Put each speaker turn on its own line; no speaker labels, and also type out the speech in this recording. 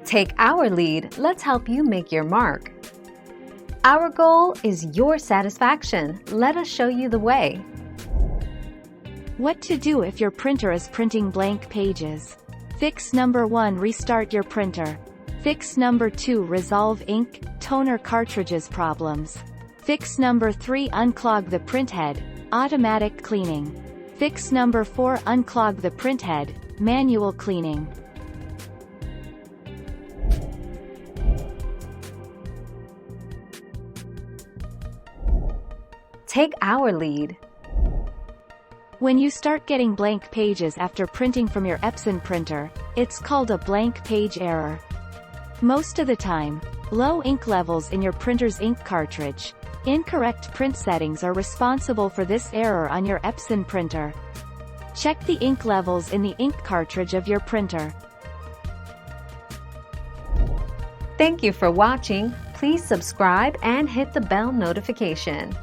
Take our lead, let's help you make your mark. Our goal is your satisfaction. Let us show you the way.
What to do if your printer is printing blank pages. Fix number 1. Restart your printer. Fix number 2. Resolve ink, toner cartridges problems. Fix number 3. Unclog the printhead, automatic cleaning. Fix number 4. Unclog the printhead, manual cleaning.
Take our lead.
When you start getting blank pages after printing from your Epson printer, it's called a blank page error. Most of the time, low ink levels in your printer's ink cartridge, incorrect print settings are responsible for this error on your Epson printer. Check the ink levels in the ink cartridge of your printer.
Thank you for watching. Please subscribe and hit the bell notification.